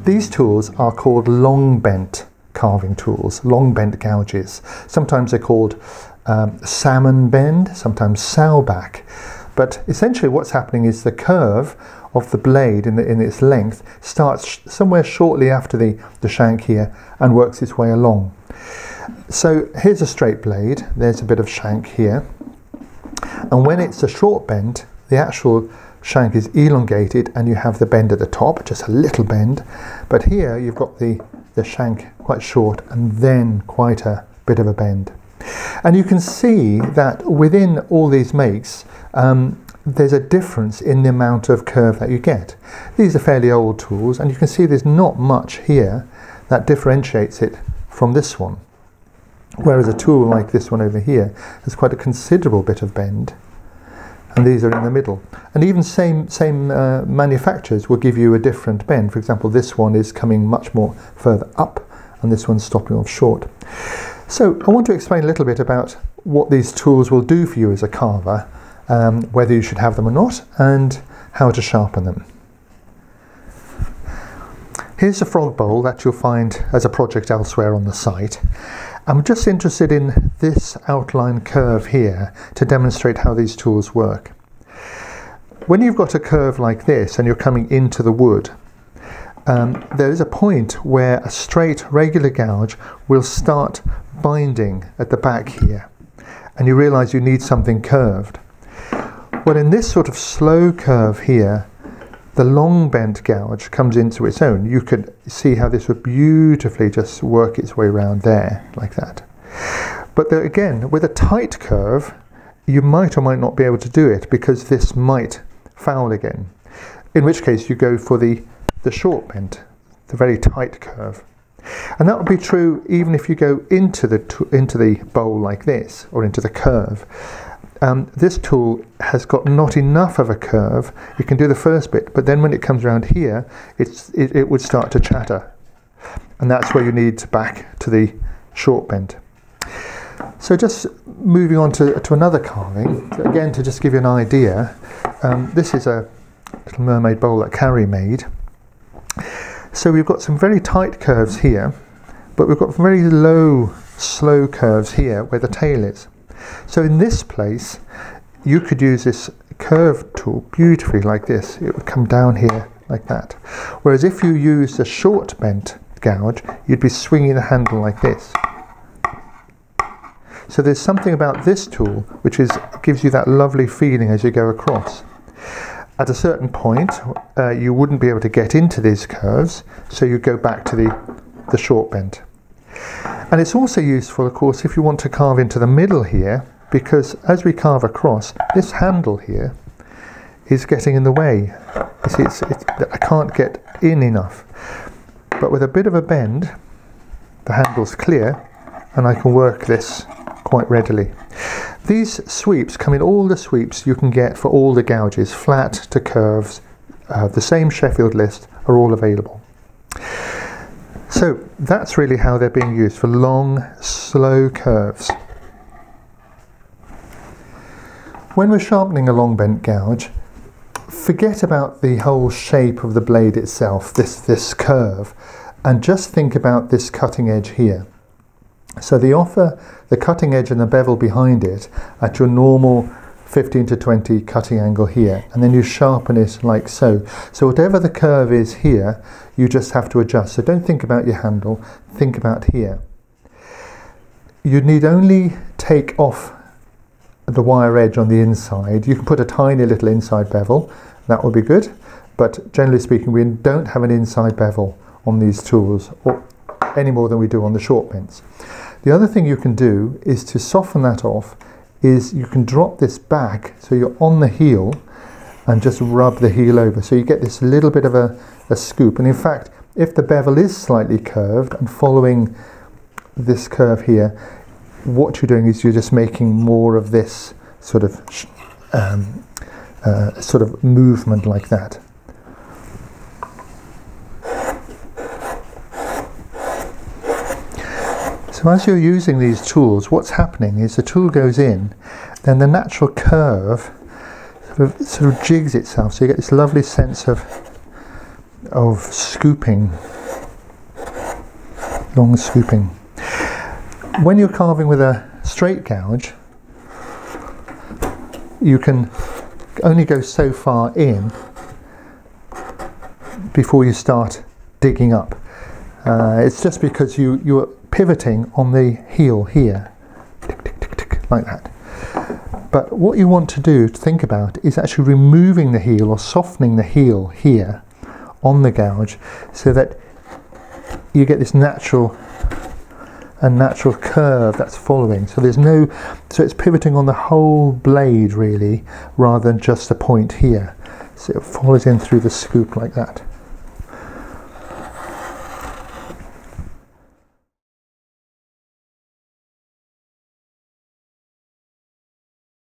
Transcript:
These tools are called Longbent carving tools, Longbent Gouges. Sometimes they're called Salmon bend, sometimes Sowback. But essentially what's happening is the curve of the blade in its length starts somewhere shortly after the shank here and works its way along. So here's a straight blade, there's a bit of shank here, and when it's a short bend, the actual shank is elongated and you have the bend at the top, just a little bend, but here you've got the shank quite short and then quite a bit of a bend. And you can see that within all these makes there's a difference in the amount of curve that you get. These are fairly old tools and you can see there's not much here that differentiates it from this one. Whereas a tool like this one over here has quite a considerable bit of bend, and these are in the middle. And even same manufacturers will give you a different bend. For example, this one is coming much more further up and this one's stopping off short. So I want to explain a little bit about what these tools will do for you as a carver, whether you should have them or not, and how to sharpen them. Here's a frog bowl that you'll find as a project elsewhere on the site. I'm just interested in this outline curve here to demonstrate how these tools work. When you've got a curve like this and you're coming into the wood, there is a point where a straight regular gouge will start binding at the back here, and you realize you need something curved. Well, in this sort of slow curve here, the Longbent gouge comes into its own. You could see how this would beautifully just work its way around there, like that. But there, again, with a tight curve, you might or might not be able to do it because this might foul again. In which case you go for the short bend, the very tight curve. And that would be true even if you go into the bowl like this, or into the curve. This tool has got not enough of a curve. You can do the first bit, but then when it comes around here, it would start to chatter. And that's where you need back to the short bend. So just moving on to another carving, again to just give you an idea, this is a little mermaid bowl that Carrie made. So we've got some very tight curves here, but we've got very low, slow curves here where the tail is. So in this place, you could use this curve tool beautifully like this. It would come down here like that. Whereas if you use the short bent gouge, you'd be swinging the handle like this. So there's something about this tool which gives you that lovely feeling as you go across. At a certain point, you wouldn't be able to get into these curves, so you go back to the short bend. And it's also useful, of course, if you want to carve into the middle here, because as we carve across, this handle here is getting in the way. You see, I can't get in enough. But with a bit of a bend, the handle's clear, and I can work this quite readily. These sweeps come in all the sweeps you can get for all the gouges, flat to curves. The same Sheffield list are all available. So that's really how they're being used, for long, slow curves. When we're sharpening a Longbent gouge, forget about the whole shape of the blade itself, this curve, and just think about this cutting edge here. So they offer the cutting edge and the bevel behind it at your normal 15 to 20 cutting angle here, and then you sharpen it like so. So whatever the curve is here, you just have to adjust. So don't think about your handle, think about here. You need only take off the wire edge on the inside. You can put a tiny little inside bevel, that will be good, but generally speaking we don't have an inside bevel on these tools, or any more than we do on the short bends. The other thing you can do is to soften that off, is you can drop this back so you're on the heel and just rub the heel over, so you get this little bit of a scoop. And in fact, if the bevel is slightly curved and following this curve here, what you're doing is you're just making more of this sort of movement like that. So as you're using these tools, what's happening is the tool goes in, then the natural curve sort of jigs itself, so you get this lovely sense of scooping long scooping. When you're carving with a straight gouge, you can only go so far in before you start digging up. It's just because you're pivoting on the heel here, tick, tick, tick, tick, like that. But what you want to do, to think about, is actually removing the heel or softening the heel here on the gouge, so that you get this natural curve that's following. So it's pivoting on the whole blade really, rather than just a point here. So it follows in through the scoop like that.